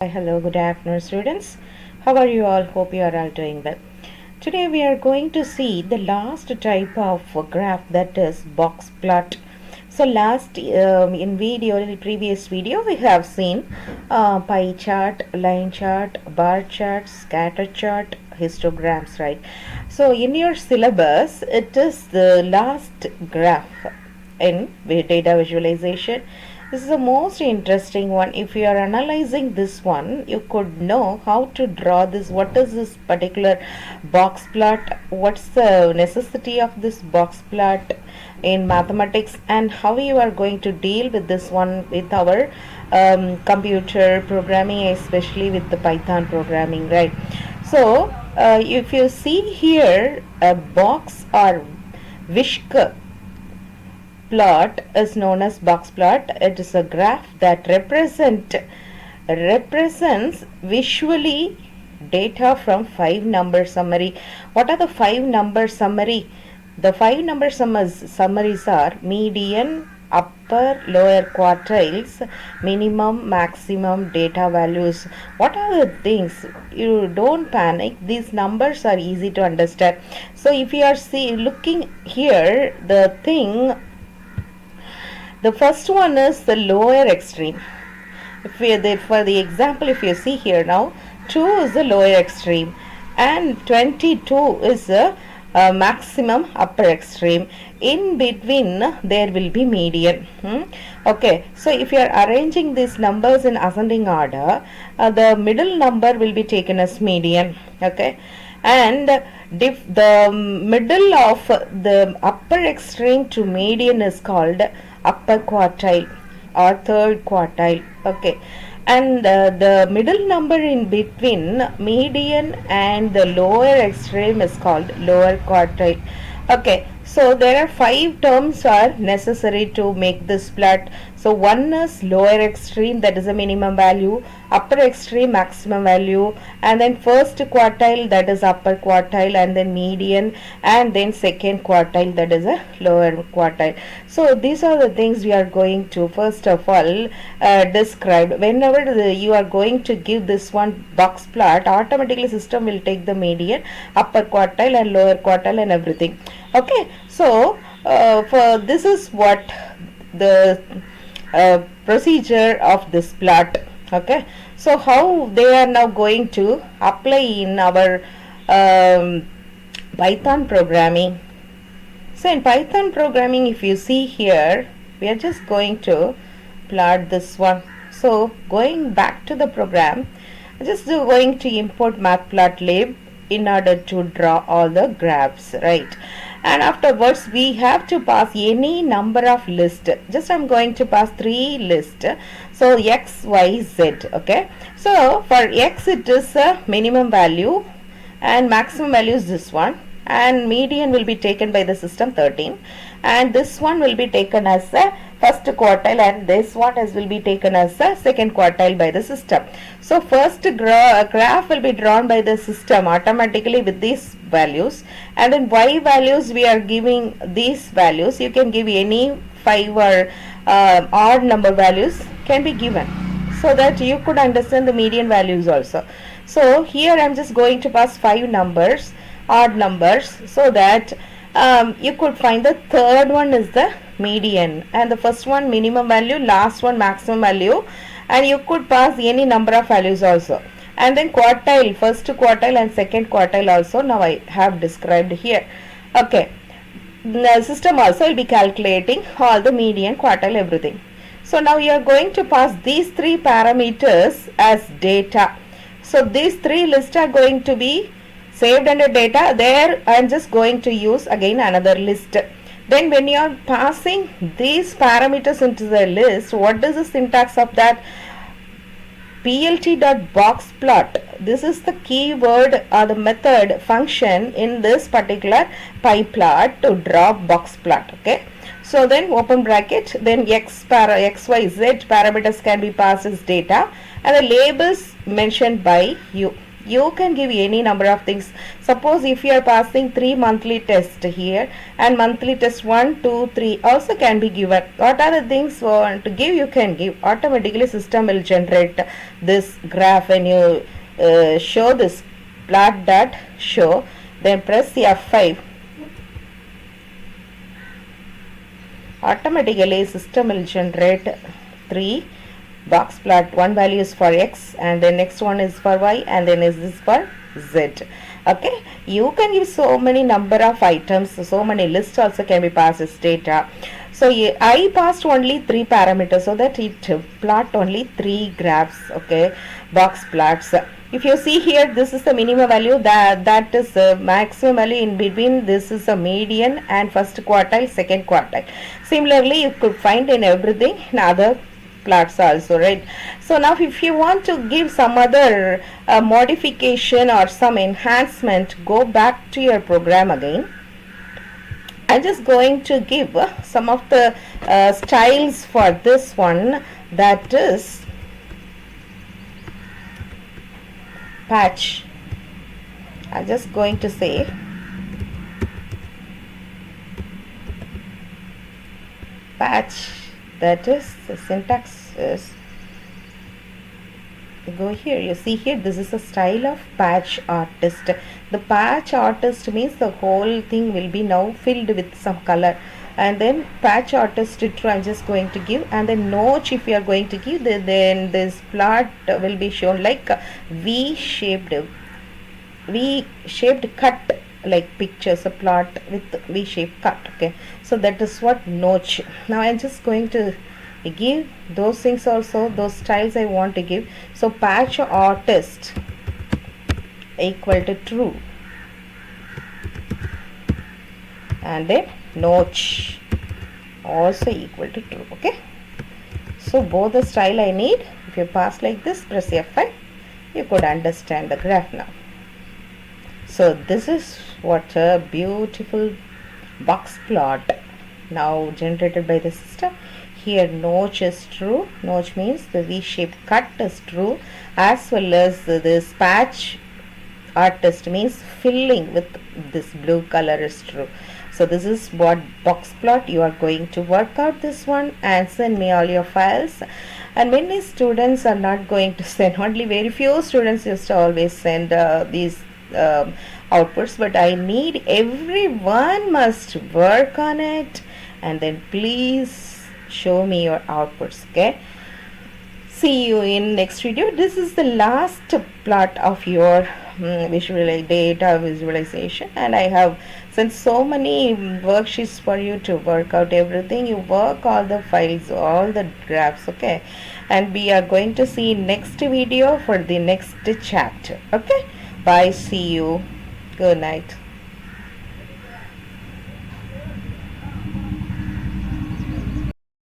Hello, good afternoon, students. How are you all? Hope you are all doing well. Today we are going to see the last type of graph, that is box plot. So in the previous video, we have seen pie chart, line chart, bar chart, scatter chart, histograms, right? So in your syllabus, it is the last graph in data visualization. This is the most interesting one. If you are analyzing this one, you could know how to draw this. What is this particular box plot? What's the necessity of this box plot in mathematics, and how you are going to deal with this one with our computer programming, especially with the Python programming, right? So if you see here, a box or whisk plot is known as box plot. It is a graph that represents visually data from 5-number summary. What are the 5-number summary? The 5-number summaries are median, upper, lower quartiles, minimum, maximum, data values. What are the things? You don't panic. These numbers are easy to understand. So if you are looking here, the first one is the lower extreme. For the example, if you see here now, 2 is the lower extreme and 22 is the maximum upper extreme. In between there will be median. Okay, so if you are arranging these numbers in ascending order, the middle number will be taken as median. Okay, and the middle of the upper extreme to median is called upper quartile or third quartile. Okay, and the middle number in between median and the lower extreme is called lower quartile. Okay, so there are 5 terms are necessary to make this plot. So one is lower extreme, that is a minimum value, upper extreme maximum value, and then first quartile, that is upper quartile, and then median, and then second quartile, that is a lower quartile. So these are the things we are going to first of all describe. Whenever you are going to give this one box plot, automatically system will take the median, upper quartile and lower quartile and everything. Okay, so for this is what the procedure of this plot. Okay, so how they are now going to apply in our Python programming. So in Python programming, if you see here, we are just going to plot this one. So going back to the program, just going to import matplotlib in order to draw all the graphs, right? And afterwards we have to pass any number of list. Just I'm going to pass 3 list. So x, y, z. Okay, so for x it is a minimum value and maximum value is this one, and median will be taken by the system 13, and this one will be taken as a first quartile, and this one will be taken as a second quartile by the system. So first graph will be drawn by the system automatically with these values, and then y values we are giving these values. You can give any 5 or odd number values can be given, so that you could understand the median values also. So here I am just going to pass 5 numbers, odd numbers, so that you could find the third one is the median, and the first one minimum value, last one maximum value, and you could pass any number of values also. And then quartile, first quartile and second quartile also now I have described here. Okay, the system also will be calculating all the median, quartile, everything. So now you are going to pass these 3 parameters as data. So these 3 lists are going to be saved under data. There I am just going to use again another list. Then when you are passing these parameters into the list, what is the syntax of that? plt.boxplot. This is the keyword or the method function in this particular pyplot to draw box plot. Okay, so then open bracket, then x, y, z parameters can be passed as data, and the labels mentioned by you. You can give any number of things. Suppose if you are passing 3 monthly tests here, and monthly test 1, 2, 3 also can be given. What are the things want to give? You can give. Automatically system will generate this graph when you show this plot dot show. Then press F5. Automatically system will generate 3 box plot. One value is for X, and the next one is for Y, and then is this for Z. Okay, you can give so many number of items, so many lists also can be passed as data. So I passed only 3 parameters, so that it plot only 3 graphs. Okay, box plots. If you see here, this is the minimum value, that is the maximum value. In between, this is a median, and first quartile, second quartile. Similarly, you could find in everything in other plots also, right? So now if you want to give some other modification or some enhancement, go back to your program again. I'm just going to give some of the styles for this one, that is patch. I'm just going to say patch, that is the syntax is, go here, you see here, this is a style of patch artist. The patch artist means the whole thing will be now filled with some color, and then patch artist true I'm just going to give, and then notch if you are going to give, then this plot will be shown like V-shaped cut, like pictures, a plot with V-shaped cut. Okay, so that is what notch. Now I'm just going to give those things also, those styles I want to give. So patch artist equal to true, and then notch also equal to true. Okay, so both the style I need. If you pass like this, press F5, you could understand the graph now. So this is what a beautiful box plot now generated by the system. Here notch is true, notch means the V-shaped cut is true, as well as this patch artist means filling with this blue color is true. So this is what box plot. You are going to work out this one and send me all your files. And many students are not going to send, only very few students used to always send these outputs, but I need everyone must work on it, and then please show me your outputs. Okay, see you in next video. This is the last plot of your data visualization, and I have sent so many worksheets for you to work out everything. You work all the files, all the graphs. Okay, and we are going to see next video for the next chapter. Okay, bye, see you, good night.